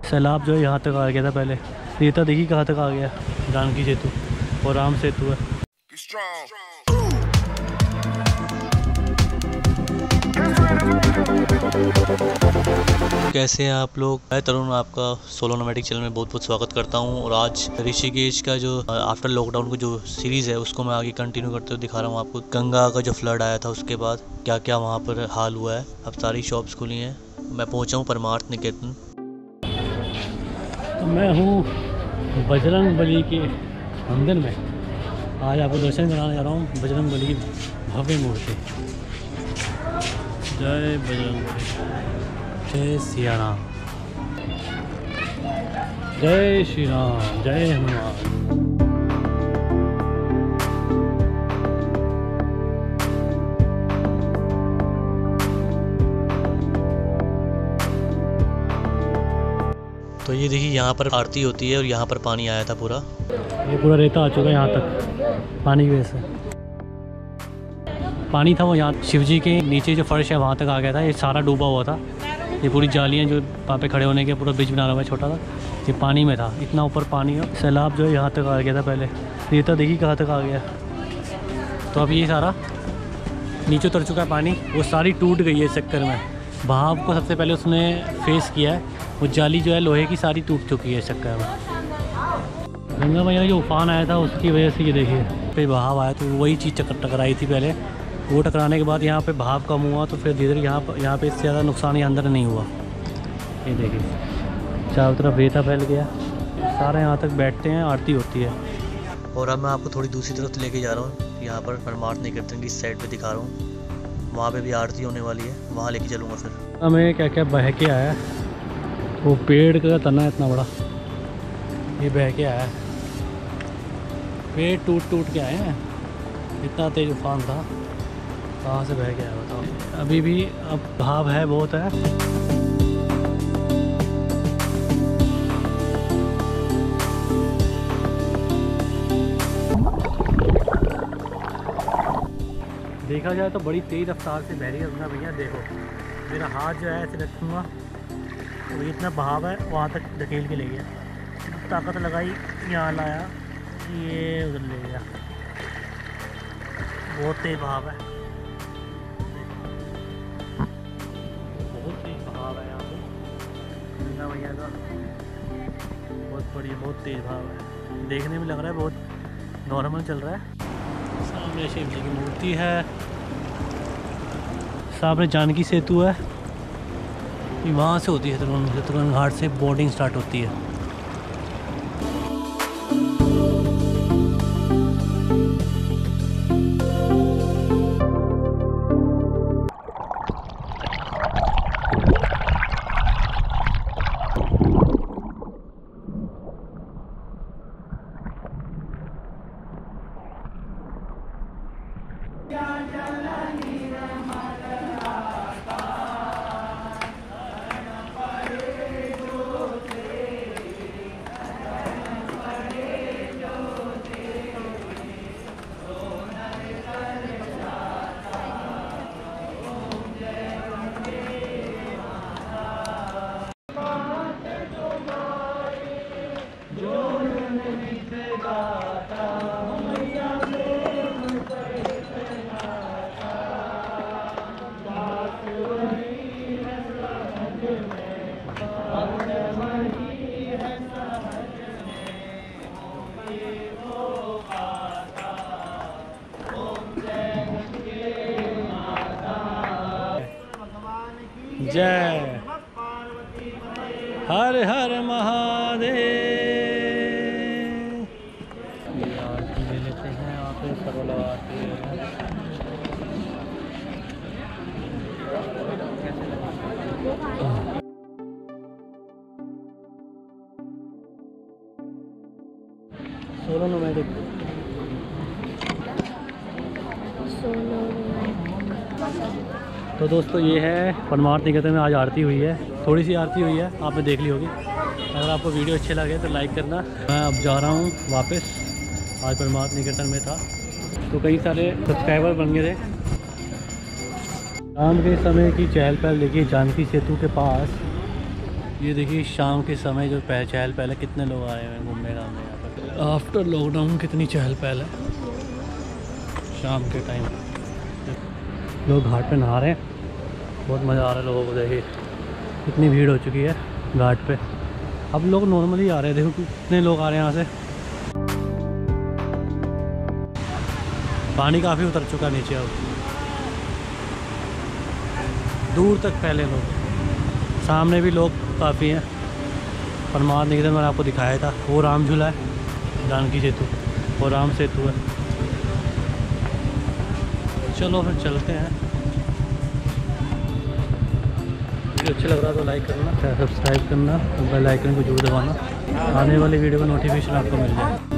सैलाब जो है यहाँ तक आ गया था पहले। रेता देखी कहाँ तक आ गया। जानकी सेतु और राम सेतु है। कैसे हैं आप लोग? मैं तरुण आपका सोलो नोमैडिक चैनल में बहुत बहुत स्वागत करता हूं। और आज ऋषिकेश का जो आफ्टर लॉकडाउन की जो सीरीज़ है उसको मैं आगे कंटिन्यू करते हुए दिखा रहा हूं आपको। गंगा का जो फ्लड आया था उसके बाद क्या क्या वहां पर हाल हुआ है। अब सारी शॉप्स खुली हैं। मैं पहुंचा हूं परमार्थ निकेतन। तो मैं हूँ बजरंगबली के मंदिर में। आज आपको दर्शन कराने जा रहा हूँ बजरंगबली की भव्य मूर्ति। जय बजरंगबली, जय सिया राम, जय श्री राम, जय हनुमान। तो ये देखिए यहाँ पर आरती होती है और यहाँ पर पानी आया था पूरा। ये पूरा रेता आ चुका है यहाँ तक पानी की वजह से। पानी था वो यहाँ शिव जी के नीचे जो फर्श है वहाँ तक आ गया था। ये सारा डूबा हुआ था। ये पूरी जालियाँ जो वहाँ पे खड़े होने के पूरा ब्रिज बना हुआ है छोटा सा, ये पानी में था। इतना ऊपर पानी है। सैलाब जो है यहाँ तक आ गया था पहले। रेता देखी कहाँ तक आ गया। तो अब ये सारा नीचे उतर चुका है पानी। वो सारी टूट गई है इस चक्कर में। बहाव को सबसे पहले उसने फेस किया है। वो जाली जो है लोहे की सारी टूट चुकी है इस चक्कर में। गंगा मैया जो उफान आया था उसकी वजह से ये देखिए पे बहाव आया, तो वही चीज़ टकराई थी पहले। वो टकराने के बाद यहाँ पे बहाव कम हुआ, तो फिर धीरे धीरे यहाँ पे इससे ज़्यादा नुकसान यहाँ अंदर नहीं हुआ। ये देखिए चारों तरफ रेता फैल गया। सारे यहाँ तक बैठते हैं, आरती होती है। और अब मैं आपको थोड़ी दूसरी तरफ लेके जा रहा हूँ। यहाँ पर परमार्थ निकेतन की साइड पे दिखा रहा हूँ। वहाँ पे भी आरती होने वाली है, वहाँ लेके चलूँगा। फिर हमें क्या क्या बह के आया। वो पेड़ का तना है इतना बड़ा, ये बह के आया। पेड़ टूट के आए हैं। इतना तेज उफान था, कहाँ से बह के आया बताओ। अभी भी अब बहाव है, बहुत है। देखा जाए तो बड़ी तेज़ रफ्तार से बह रही है गंगा मैया। देखो मेरा हाथ जो है ऐसे रखूँगा तो इतना बहाव है, वहाँ तक धकेल के ले गया। ताकत लगाई, यहाँ लाया, ये उधर ले गया। बहुत तेज बहाव है, बहुत तेज बहाव है यहाँ पे गंगा मैया का। बहुत बढ़िया, बहुत तेज बहाव है। देखने में लग रहा है बहुत नॉर्मल चल रहा है। सामने शिव जी की मूर्ति है, सामने जानकी सेतु है। वहाँ से होती है तुरंत घाट से बोर्डिंग स्टार्ट होती है। जय हर हर महादेव। ये आरती ले लेते हैं यहाँ पे, सरोला आरती सोलो नोमैडिक। तो दोस्तों ये है परमार्थ निकेतन में आज आरती हुई है। थोड़ी सी आरती हुई है, आपने देख ली होगी। अगर आपको वीडियो अच्छे लगे तो लाइक करना। मैं अब जा रहा हूँ वापस। आज परमार्थ निकेतन में था तो कई सारे सब्सक्राइबर बन गए थे। शाम के समय की चहल पहल देखिए जानकी सेतु के पास ये देखिए शाम के समय जो चहल पहल है, कितने लोग आए हुए हैं घूमने घामने यहाँ पर। आफ्टर लॉकडाउन कितनी चहल पहल है शाम के टाइम। लोग घाट पे नहा रहे हैं, बहुत मज़ा आ रहा है लोगों को। देखिए कितनी भीड़ हो चुकी है घाट पे। अब लोग नॉर्मली आ रहे हैं, देखो कितने लोग आ रहे हैं यहाँ से। पानी काफ़ी उतर चुका नीचे, अब दूर तक फैले लोग। सामने भी लोग काफ़ी हैं। परमार निकेतन मैंने आपको दिखाया था, वो राम झूला है, जानकी सेतु, वो राम सेतु है। चलो फिर चलते हैं। वीडियो अच्छा लग रहा तो लाइक करना, सब्सक्राइब करना और बेल आइकन को जरूर दबाना, आने वाली वीडियो का नोटिफिकेशन आपको मिल जाए।